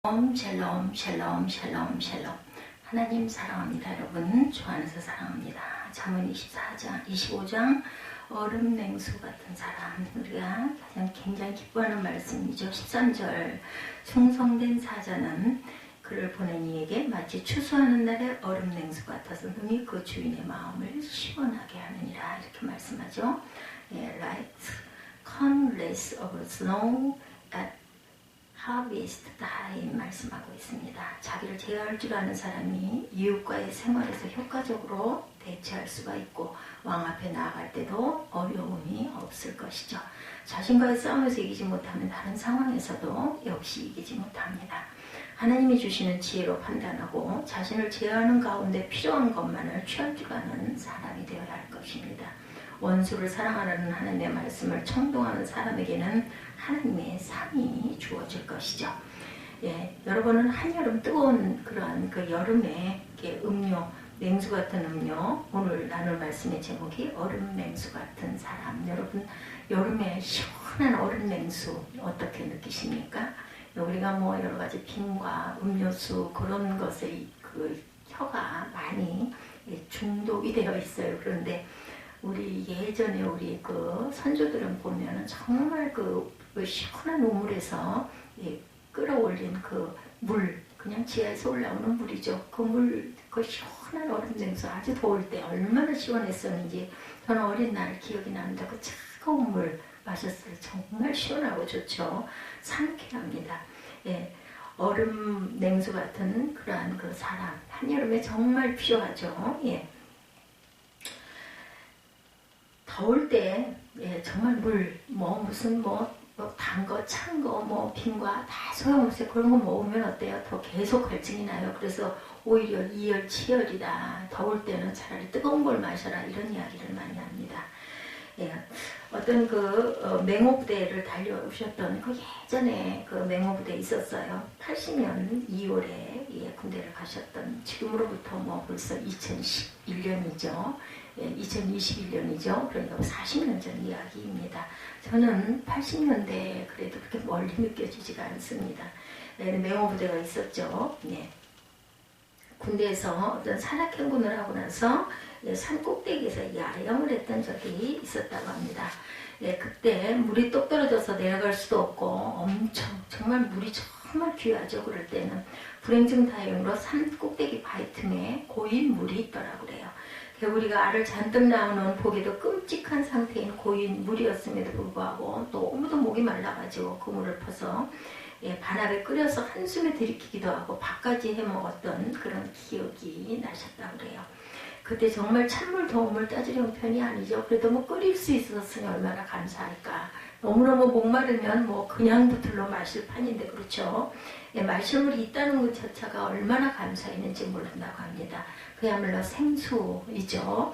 샬롬 샬롬 샬롬 샬롬. 하나님 사랑합니다. 여러분 주 안에서 사랑합니다. 잠언 24장 25장 얼음 냉수 같은 사람, 우리가 가장 굉장히 기뻐하는 말씀이죠. 13절 충성된 사자는 그를 보낸 이에게 마치 추수하는 날에 얼음 냉수 같아서 능히 그 주인의 마음을 시원하게 하느니라, 이렇게 말씀하죠. Like countless of snow at harvest time 말씀하고 있습니다. 자기를 제어할 줄 아는 사람이 이웃과의 생활에서 효과적으로 대처할 수가 있고 왕 앞에 나아갈 때도 어려움이 없을 것이죠. 자신과의 싸움에서 이기지 못하면 다른 상황에서도 역시 이기지 못합니다. 하나님이 주시는 지혜로 판단하고 자신을 제어하는 가운데 필요한 것만을 취할 줄 아는 사람이 되어야 할 것입니다. 원수를 사랑하라는 하나님의 말씀을 청동하는 사람에게는 하나님의 상이 주어질 것이죠. 여러분은 한여름 뜨거운 그러한 그 여름에 음료, 냉수 같은 음료, 오늘 나눌 말씀의 제목이 얼음 냉수 같은 사람. 여러분 여름에 시원한 얼음 냉수 어떻게 느끼십니까? 우리가 뭐 여러 가지 빙과 음료수 그런 것에 그 혀가 많이 중독이 되어 있어요. 그런데 우리 예전에 우리 그 선조들은 보면은 정말 그 시원한 우물에서 끌어올린 그 물, 그냥 지하에서 올라오는 물이죠. 그 물, 그 시원한 얼음 냉수, 아주 더울 때 얼마나 시원했었는지 저는 어린 날 기억이 납니다. 그 차가운 물 마셨어요. 정말 시원하고 좋죠. 상쾌합니다. 얼음 냉수 같은 그러한 그 사람, 한여름에 정말 필요하죠. 더울 때 정말 물, 무슨 단 거, 찬 거, 빙과 다 소용없어요. 그런 거 먹으면 어때요? 더 계속 갈증이 나요. 그래서 오히려 이열치열이다. 더울 때는 차라리 뜨거운 걸 마셔라. 이런 이야기를 많이 합니다. 어떤 그 맹호부대를 달려오셨던 그 예전에 그 맹호부대 있었어요. 80년 2월에 군대를 가셨던, 지금으로부터 벌써 2011년이죠. 2021년이죠. 그러니까 40년 전 이야기입니다. 저는 80년대에 그래도 그렇게 멀리 느껴지지가 않습니다. 맹호부대가 있었죠. 군대에서 어떤 산악행군을 하고 나서 산 꼭대기에서 야영을 했던 적이 있었다고 합니다. 그때 물이 똑 떨어져서 내려갈 수도 없고 정말 물이 정말 귀하죠. 그럴 때는 불행중 다행으로 산 꼭대기 바위 틈에 고인 물이 있더라고 그래요. 개구리가 알을 잔뜩 낳아놓은 보기도 끔찍한 상태인 고인 물이었음에도 불구하고 너무도 목이 말라가지고 그 물을 퍼서 반합에 끓여서 한숨에 들이키기도 하고 밥까지 해먹었던 그런 기억이 나셨다고 그래요. 그때 정말 찬물 더움을 따지려는 편이 아니죠. 그래도 끓일 수 있었으니 얼마나 감사할까. 너무너무 목마르면 그냥 붙들러 마실 판인데, 그렇죠. 마실 물이 있다는 것 자체가 얼마나 감사했는지 모른다고 합니다. 그야말로 생수이죠.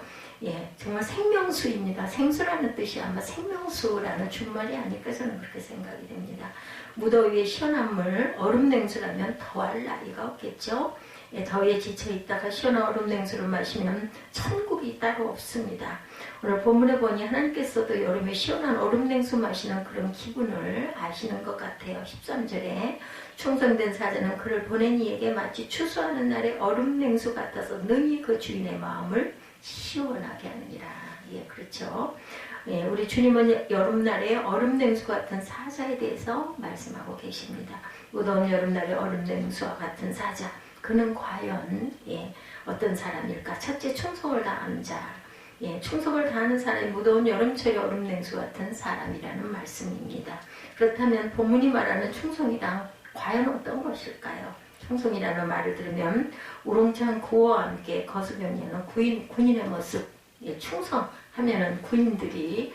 정말 생명수입니다. 생수라는 뜻이 아마 생명수라는 준말이 아닐까 저는 그렇게 생각이 됩니다. 무더위에 시원한 물, 얼음 냉수라면 더할 나위가 없겠죠. 더위에 지쳐있다가 시원한 얼음 냉수를 마시면 천국이 따로 없습니다. 오늘 본문에 보니 하나님께서도 여름에 시원한 얼음 냉수 마시는 그런 기분을 아시는 것 같아요. 13절에 충성된 사자는 그를 보낸 이에게 마치 추수하는 날에 얼음 냉수 같아서 능히 그 주인의 마음을 시원하게 하느니라. 그렇죠. 우리 주님은 여름날에 얼음 냉수 같은 사자에 대해서 말씀하고 계십니다. 무더운 여름날에 얼음 냉수와 같은 사자, 그는 과연 어떤 사람일까? 첫째, 충성을 다하는 자. 충성을 다하는 사람이 무더운 여름철의 얼음 냉수 같은 사람이라는 말씀입니다. 그렇다면 본문이 말하는 충성이란 과연 어떤 것일까요? 충성이라는 말을 들으면 우렁찬 구호와 함께 거스려지는 군인의 모습, 충성하면은 군인들이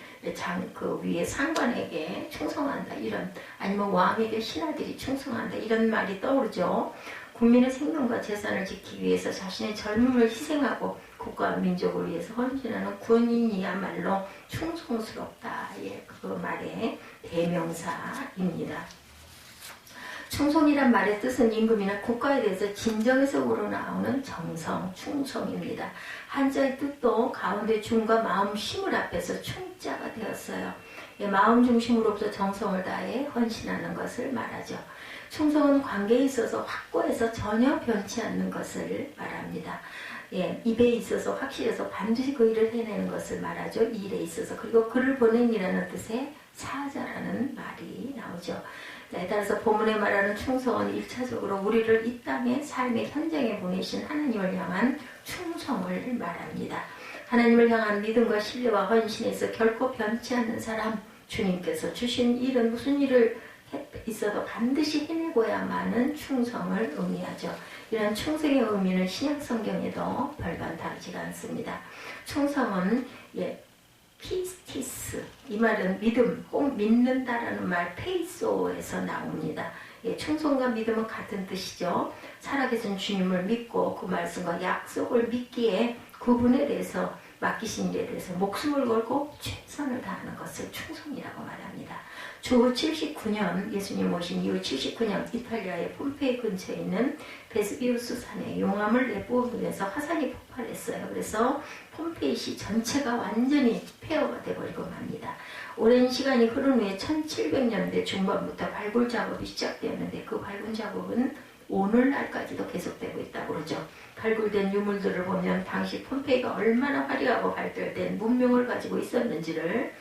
그 위에 상관에게 충성한다, 이런, 아니면 왕에게 신하들이 충성한다, 이런 말이 떠오르죠. 국민의 생명과 재산을 지키기 위해서 자신의 젊음을 희생하고 국가와 민족을 위해서 헌신하는 군인이야말로 충성스럽다. 그 말의 대명사입니다. 충성이란 말의 뜻은 임금이나 국가에 대해서 진정에서 우러나오는 정성, 충성입니다. 한자의 뜻도 가운데 중과 마음, 심을 앞에서 충자가 되었어요. 마음 중심으로부터 정성을 다해 헌신하는 것을 말하죠. 충성은 관계에 있어서 확고해서 전혀 변치 않는 것을 말합니다. 예, 입에 있어서 확실해서 반드시 그 일을 해내는 것을 말하죠. 이 일에 있어서. 그리고 그를 보낸이라는 뜻의 사자라는 말이 나오죠. 자, 따라서 본문에 말하는 충성은 1차적으로 우리를 이 땅의 삶의 현장에 보내신 하나님을 향한 충성을 말합니다. 하나님을 향한 믿음과 신뢰와 헌신에서 결코 변치 않는 사람, 주님께서 주신 일은 무슨 일을 있어도 반드시 해내고야만은 충성을 의미하죠. 이런 충성의 의미는 신약 성경에도 별반 다르지가 않습니다. 충성은 피스티스, 이 말은 믿음, 꼭 믿는다라는 말 페이소에서 나옵니다. 충성과 믿음은 같은 뜻이죠. 살아계신 주님을 믿고 그 말씀과 약속을 믿기에 그분에 대해서 맡기신 일에 대해서 목숨을 걸고 최선을 다하는 것을 충성이라고 말합니다. 주 79년 예수님 오신 이후 79년 이탈리아의 폼페이 근처에 있는 베스비우스 산에 용암을 내뿜으면서 화산이 폭발했어요. 그래서 폼페이시 전체가 완전히 폐허가 되버리고 맙니다. 오랜 시간이 흐른 후에 1700년대 중반부터 발굴 작업이 시작되었는데 그 발굴 작업은 오늘날까지도 계속되고 있다고 그러죠. 발굴된 유물들을 보면 당시 폼페이가 얼마나 화려하고 발달된 문명을 가지고 있었는지를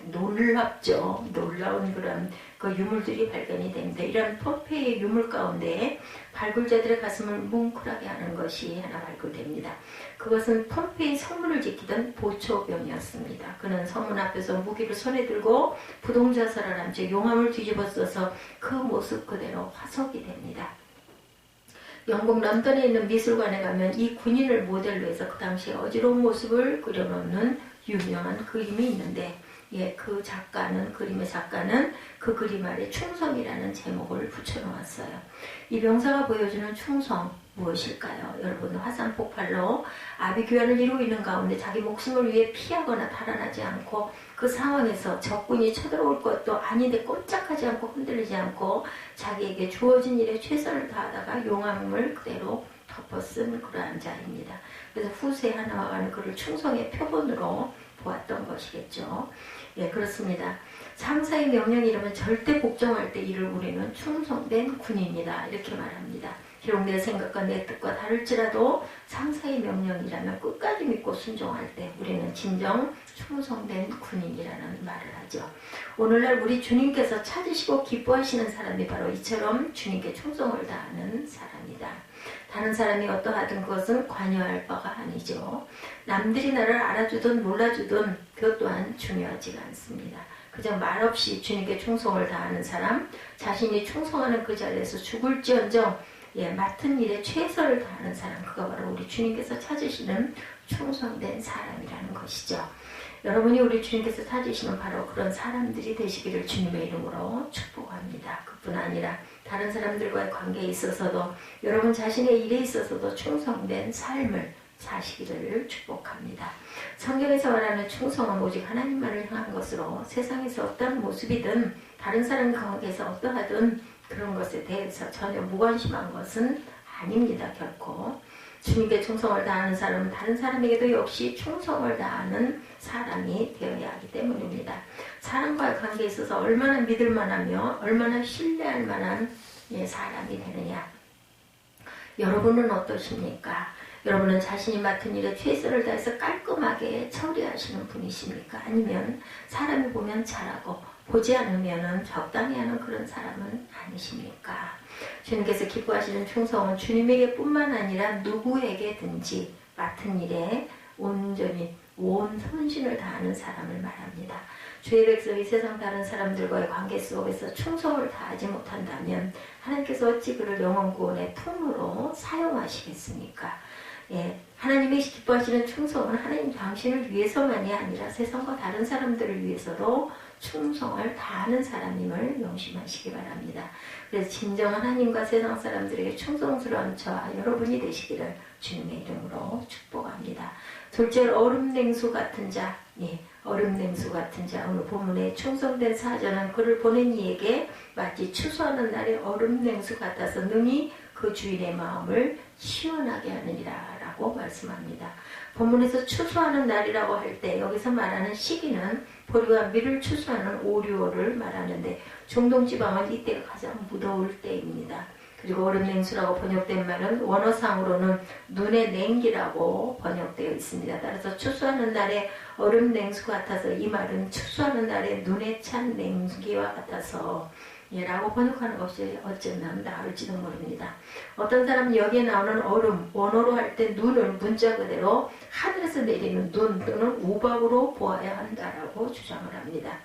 놀랍죠. 놀라운 그런 그 유물들이 발견이 됩니다. 이런 폼페이의 유물 가운데 발굴자들의 가슴을 뭉클하게 하는 것이 하나 발굴됩니다. 그것은 폼페이 성문을 지키던 보초병이었습니다. 그는 성문 앞에서 무기를 손에 들고 부동자살을 한 채 용암을 뒤집어 써서 그 모습 그대로 화석이 됩니다. 영국 런던에 있는 미술관에 가면 이 군인을 모델로 해서 그 당시에 어지러운 모습을 그려놓는 유명한 그림이 있는데 그 작가는 그림의 작가는 그 그림 아래 충성이라는 제목을 붙여놓았어요. 이 명사가 보여주는 충성 무엇일까요? 여러분 화산 폭발로 아비규환을 이루고 있는 가운데 자기 목숨을 위해 피하거나 달아나지 않고 그 상황에서 적군이 쳐들어올 것도 아닌데 꼼짝하지 않고 흔들리지 않고 자기에게 주어진 일에 최선을 다하다가 용암을 그대로 덮어쓴 그러한 자입니다. 그래서 후세 하나와는 그를 충성의 표본으로 보았던 것이겠죠. 예, 그렇습니다. 상사의 명령이라면 절대 복종할 때 이를 우리는 충성된 군인이다 이렇게 말합니다. 비록 내 생각과 내 뜻과 다를지라도 상사의 명령이라면 끝까지 믿고 순종할 때 우리는 진정 충성된 군인이라는 말을 하죠. 오늘날 우리 주님께서 찾으시고 기뻐하시는 사람이 바로 이처럼 주님께 충성을 다하는 사람이다. 다른 사람이 어떠하든 그것은 관여할 바가 아니죠. 남들이 나를 알아주든 몰라주든 그것 또한 중요하지가 않습니다. 그저 말없이 주님께 충성을 다하는 사람, 자신이 충성하는 그 자리에서 죽을지언정 맡은 일에 최선을 다하는 사람, 그가 바로 우리 주님께서 찾으시는 충성된 사람이라는 것이죠. 여러분이 우리 주님께서 찾으시는 바로 그런 사람들이 되시기를 주님의 이름으로 축복합니다. 그뿐 아니라 다른 사람들과의 관계에 있어서도 여러분 자신의 일에 있어서도 충성된 삶을 사시기를 축복합니다. 성경에서 말하는 충성은 오직 하나님만을 향한 것으로 세상에서 어떤 모습이든 다른 사람 관계에서 어떠하든 그런 것에 대해서 전혀 무관심한 것은 아닙니다. 결코. 주님께 충성을 다하는 사람은 다른 사람에게도 역시 충성을 다하는 사람이 되어야 하기 때문입니다. 사람과의 관계에 있어서 얼마나 믿을 만하며 얼마나 신뢰할 만한 사람이 되느냐. 여러분은 어떠십니까? 여러분은 자신이 맡은 일에 최선을 다해서 깔끔하게 처리하시는 분이십니까? 아니면 사람이 보면 잘하고 보지 않으면 적당히 하는 그런 사람은 아니십니까? 주님께서 기뻐하시는 충성은 주님에게 뿐만 아니라 누구에게든지 맡은 일에 온전히 온 헌신을 다하는 사람을 말합니다. 주의 백성이 세상 다른 사람들과의 관계 속에서 충성을 다하지 못한다면 하나님께서 어찌 그를 영원 구원의 통로로 사용하시겠습니까? 하나님이 기뻐하시는 충성은 하나님 당신을 위해서만이 아니라 세상과 다른 사람들을 위해서도 충성을 다하는 사람임을 명심하시기 바랍니다. 그래서 진정한 하나님과 세상 사람들에게 충성스러운 저와 여러분이 되시기를 주님의 이름으로 축복합니다. 둘째로 얼음냉수 같은 자, 얼음냉수 같은 자. 오늘 본문에 충성된 사자는 그를 보낸 이에게 마치 추수하는 날의 얼음냉수 같아서 능히 그 주인의 마음을 시원하게 하느니라 라고 말씀합니다. 본문에서 추수하는 날이라고 할 때 여기서 말하는 시기는 보리와 밀을 추수하는 오류를 말하는데 중동지방은 이때가 가장 무더울 때입니다. 그리고 얼음 냉수라고 번역된 말은 원어상으로는 눈의 냉기라고 번역되어 있습니다. 따라서 추수하는 날에 얼음 냉수 같아서 이 말은 추수하는 날에 눈에 찬 냉기와 같아서 라고 번역하는 것이 어쩌면 나을지도 모릅니다. 어떤 사람은 여기에 나오는 얼음, 원어로 할 때 눈을 문자 그대로 하늘에서 내리는 눈 또는 우박으로 보아야 한다라고 주장을 합니다.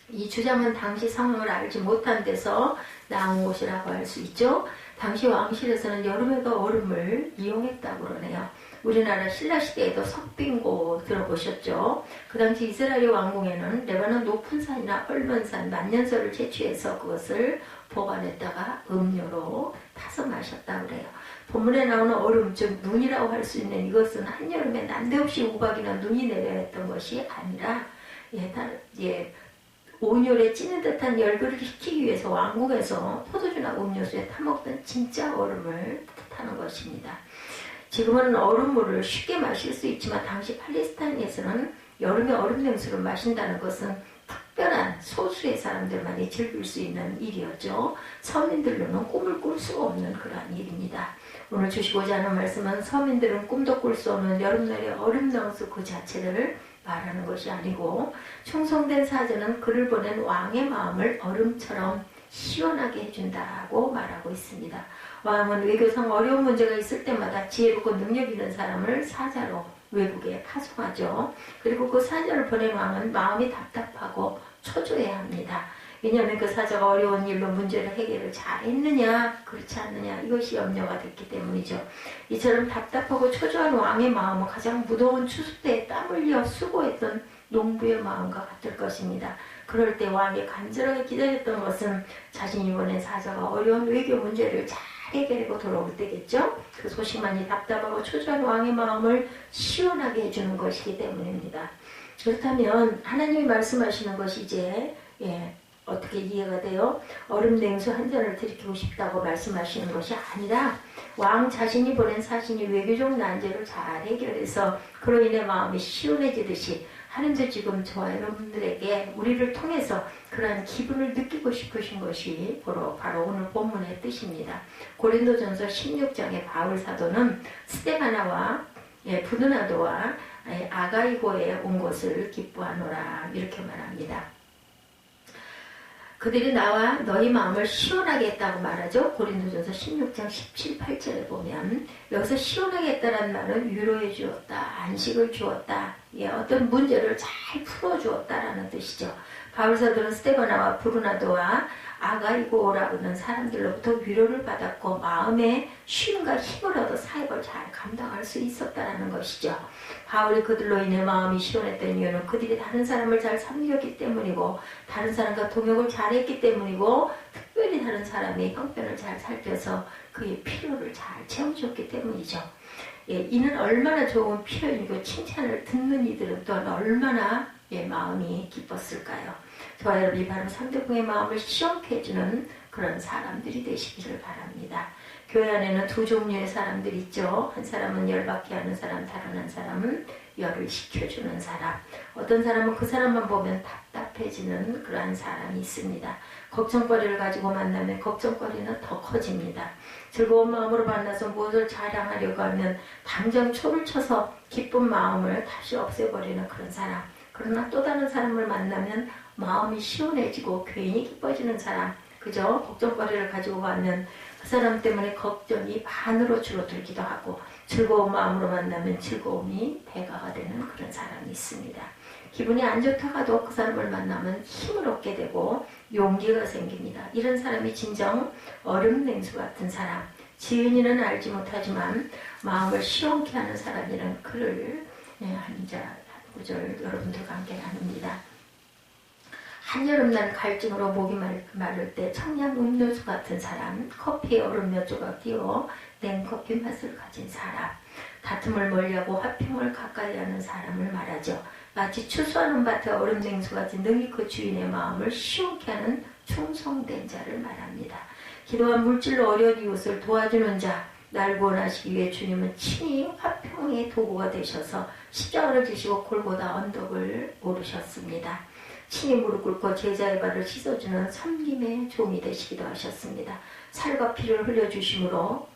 이 주장은 당시 상황을 알지 못한 데서 나온 것이라고 할 수 있죠. 당시 왕실에서는 여름에도 얼음을 이용했다고 그러네요. 우리나라 신라시대에도 석빙고 들어보셨죠? 그 당시 이스라엘 왕궁에는 레바논 높은 산이나 헐먼 산, 만년설을 채취해서 그것을 보관했다가 음료로 타서 마셨다고 그래요. 본문에 나오는 얼음, 즉 눈이라고 할 수 있는 이것은 한여름에 난데없이 우박이나 눈이 내려야 했던 것이 아니라 온열에 찌는 듯한 열기를 식히기 위해서 왕궁에서 포도주나 음료수에 타먹던 진짜 얼음을 뜻하는 것입니다. 지금은 얼음물을 쉽게 마실 수 있지만 당시 팔레스타인에서는 여름에 얼음 냉수를 마신다는 것은 특별한 소수의 사람들만이 즐길 수 있는 일이었죠. 서민들로는 꿈을 꿀 수가 없는 그러한 일입니다. 오늘 주시고자 하는 말씀은 서민들은 꿈도 꿀 수 없는 여름날의 얼음 냉수 그 자체를 말하는 것이 아니고 충성된 사자는 그를 보낸 왕의 마음을 얼음처럼 시원하게 해준다고 말하고 있습니다. 왕은 외교상 어려운 문제가 있을 때마다 지혜롭고 능력 있는 사람을 사자로 외국에 파송하죠. 그리고 그 사자를 보낸 왕은 마음이 답답하고 초조해야 합니다. 왜냐하면 그 사자가 어려운 일로 문제를 해결을 잘했느냐 그렇지 않느냐 이것이 염려가 됐기 때문이죠. 이처럼 답답하고 초조한 왕의 마음은 가장 무더운 추수 때에 땀 흘려 수고했던 농부의 마음과 같을 것입니다. 그럴 때 왕이 간절하게 기다렸던 것은 자신이 보낸 사자가 어려운 외교 문제를 잘 해결하고 돌아올 때겠죠. 그 소식만이 답답하고 초조한 왕의 마음을 시원하게 해주는 것이기 때문입니다. 그렇다면 하나님이 말씀하시는 것이 이제 어떻게 이해가 돼요? 얼음 냉수 한 잔을 들이키고 싶다고 말씀하시는 것이 아니라 왕 자신이 보낸 사신이 외교적 난제를 잘 해결해서 그로 인해 마음이 시원해지듯이 하나님도 지금 저와 여러분들에게 우리를 통해서 그러한 기분을 느끼고 싶으신 것이 바로 오늘 본문의 뜻입니다. 고린도전서 16장의 바울 사도는 스데바나와 브드나도와 아가이고에 온 것을 기뻐하노라 이렇게 말합니다. 그들이 나와 너희 마음을 시원하게 했다고 말하죠. 고린도전서 16장 17, 18절에 보면 여기서 시원하게 했다는 말은 위로해 주었다, 안식을 주었다, 어떤 문제를 잘 풀어주었다라는 뜻이죠. 바울사도는 스데바나와 브르나도와 아가이고라고 하는 사람들로부터 위로를 받았고 마음에 쉼과 힘을 얻어 사역을 잘 감당할 수 있었다라는 것이죠. 바울이 그들로 인해 마음이 시원했던 이유는 그들이 다른 사람을 잘 섬겼기 때문이고 다른 사람과 동역을 잘했기 때문이고 특별히 다른 사람의 형편을 잘 살펴서 그의 필요를 잘 채워줬기 때문이죠. 이는 얼마나 좋은 표현이고 칭찬을 듣는 이들은 또한 얼마나 마음이 기뻤을까요? 저와 여러분이 바로 상대방의 마음을 시원케 해주는 그런 사람들이 되시기를 바랍니다. 교회 안에는 두 종류의 사람들이 있죠. 한 사람은 열받게 하는 사람, 다른 한 사람은 열을 식혀주는 사람. 어떤 사람은 그 사람만 보면 답답해지는 그러한 사람이 있습니다. 걱정거리를 가지고 만나면 걱정거리는 더 커집니다. 즐거운 마음으로 만나서 무엇을 자랑하려고 하면 당장 초를 쳐서 기쁜 마음을 다시 없애버리는 그런 사람. 그러나 또 다른 사람을 만나면 마음이 시원해지고 괜히 기뻐지는 사람, 그죠? 걱정거리를 가지고 가면 그 사람 때문에 걱정이 반으로 줄어들기도 하고 즐거운 마음으로 만나면 즐거움이 배가가 되는 그런 사람이 있습니다. 기분이 안 좋다가도 그 사람을 만나면 힘을 얻게 되고 용기가 생깁니다. 이런 사람이 진정 얼음 냉수 같은 사람, 지은이는 알지 못하지만 마음을 시원케 하는 사람이라는 글을 한 구절 여러분들과 함께 나눕니다. 한여름날 갈증으로 목이 마를 때 청량 음료수 같은 사람, 커피에 얼음 몇 조각 띄워 냉커피 맛을 가진 사람, 다툼을 멀리하고 화평을 가까이 하는 사람을 말하죠. 마치 추수하는 밭에 얼음 냉수 같은 능히 그 주인의 마음을 시원케 하는 충성된 자를 말합니다. 기도한 물질로 어려운 이웃을 도와주는 자, 날 구원하시기 위해 주님은 친히 화평의 도구가 되셔서 십자가를 지시고 골고다 언덕을 오르셨습니다. 친히 무릎 꿇고 제자의 발을 씻어주는 섬김의 종이 되시기도 하셨습니다. 살과 피를 흘려주심으로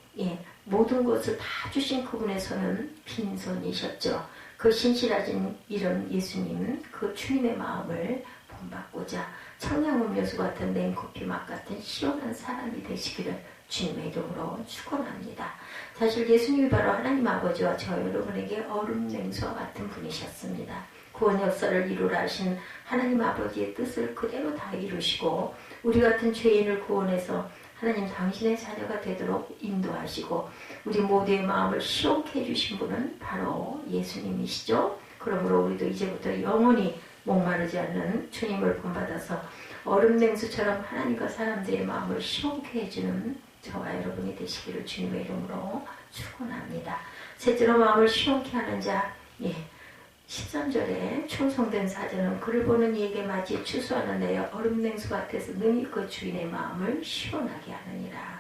모든 것을 다 주신 그분의 손은 빈손이셨죠. 그 신실하신 이런 예수님, 그 주님의 마음을 본받고자 청량음료수 같은 냉커피 맛 같은 시원한 사람이 되시기를 주님의 이름으로 축원합니다. 사실 예수님이 바로 하나님 아버지와 저 여러분에게 얼음 냉수와 같은 분이셨습니다. 구원 역사를 이루라 하신 하나님 아버지의 뜻을 그대로 다 이루시고 우리 같은 죄인을 구원해서 하나님 당신의 자녀가 되도록 인도하시고 우리 모두의 마음을 시원케 해주신 분은 바로 예수님이시죠. 그러므로 우리도 이제부터 영원히 목마르지 않는 주님을 본받아서 얼음 냉수처럼 하나님과 사람들의 마음을 시원케 해주는 저와 여러분이 되시기를 주님의 이름으로 축원합니다. 셋째로 마음을 시원케 하는 자, 13절에 충성된 사자는 그를 보는 이에게 맞이 추수하는 내 얼음 냉수 같아서 능히 그 주인의 마음을 시원하게 하느니라.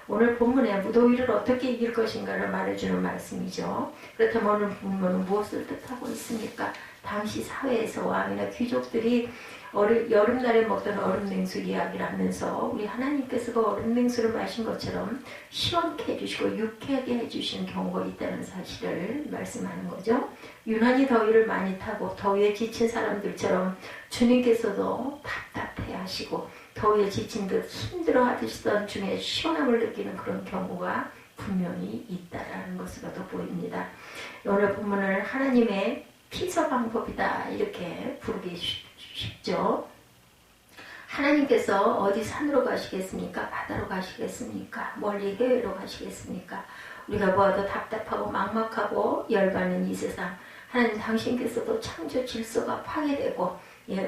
오늘 본문에 무더위를 어떻게 이길 것인가를 말해주는 말씀이죠. 그렇다면 오늘 본문은 무엇을 뜻하고 있습니까? 당시 사회에서 왕이나 귀족들이 여름날에 먹던 얼음냉수 이야기를 하면서 우리 하나님께서 그 얼음냉수를 마신 것처럼 시원케 해주시고 유쾌하게 해주시는 경우가 있다는 사실을 말씀하는 거죠. 유난히 더위를 많이 타고 더위에 지친 사람들처럼 주님께서도 답답해 하시고 더위에 지친 듯 힘들어 하시던 중에 시원함을 느끼는 그런 경우가 분명히 있다라는 것으로도 보입니다. 오늘 본문을 하나님의 피서 방법이다 이렇게 부르기 쉽죠. 하나님께서 어디 산으로 가시겠습니까? 바다로 가시겠습니까? 멀리 해외로 가시겠습니까? 우리가 보아도 답답하고 막막하고 열받는 이 세상, 하나님 당신께서도 창조 질서가 파괴되고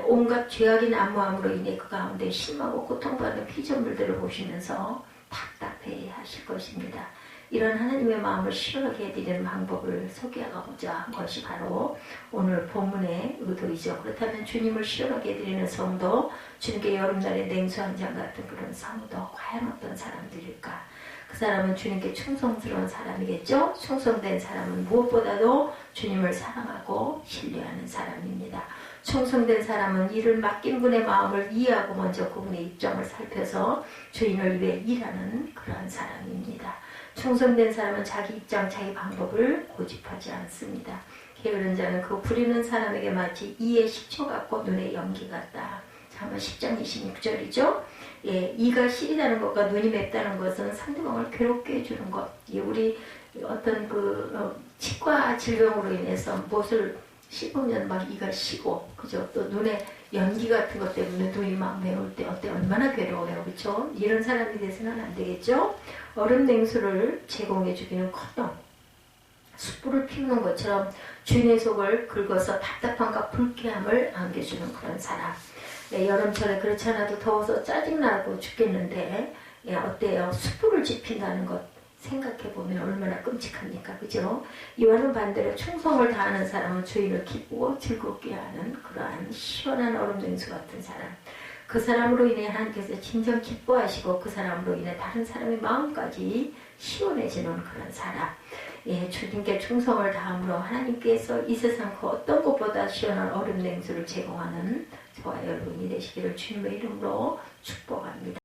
온갖 죄악이 난무함으로 인해 그 가운데 심하고 고통받는 피조물들을 보시면서 답답해 하실 것입니다. 이런 하나님의 마음을 시원하게 해드리는 방법을 소개하고자 한 것이 바로 오늘 본문의 의도이죠. 그렇다면 주님을 시원하게 해드리는 성도, 주님께 여름날에 냉수 한 잔 같은 그런 성도 과연 어떤 사람들일까? 그 사람은 주님께 충성스러운 사람이겠죠. 충성된 사람은 무엇보다도 주님을 사랑하고 신뢰하는 사람입니다. 충성된 사람은 일을 맡긴 분의 마음을 이해하고 먼저 그분의 입장을 살펴서 주인을 위해 일하는 그러한 사람입니다. 충성된 사람은 자기 입장, 자기 방법을 고집하지 않습니다. 게으른 자는 그 부리는 사람에게 마치 이에 식초 같고 눈에 연기 같다. 잠언 10장 26절이죠. 이가 시리다는 것과 눈이 맵다는 것은 상대방을 괴롭게 해주는 것. 우리 어떤 치과 질병으로 인해서 무엇을 씹으면 막 이가 시고, 그죠? 또 눈에 연기 같은 것 때문에 눈이 막 매울 때 얼마나 괴로워요, 그렇죠? 이런 사람이 돼서는 안 되겠죠? 얼음 냉수를 제공해 주기는커녕 숯불을 피우는 것처럼 주인의 속을 긁어서 답답함과 불쾌함을 안겨주는 그런 사람. 여름철에 그렇지 않아도 더워서 짜증나고 죽겠는데 어때요? 숯불을 지핀다는 것 생각해보면 얼마나 끔찍합니까? 그죠? 이와는 반대로 충성을 다하는 사람은 주인을 기쁘고 즐겁게 하는 그러한 시원한 얼음 냉수 같은 사람. 그 사람으로 인해 하나님께서 진정 기뻐하시고 그 사람으로 인해 다른 사람의 마음까지 시원해지는 그런 사람. 주님께 충성을 다함으로 하나님께서 이 세상 그 어떤 것보다 시원한 얼음 냉수를 제공하는 저와 여러분이 되시기를 주님의 이름으로 축복합니다.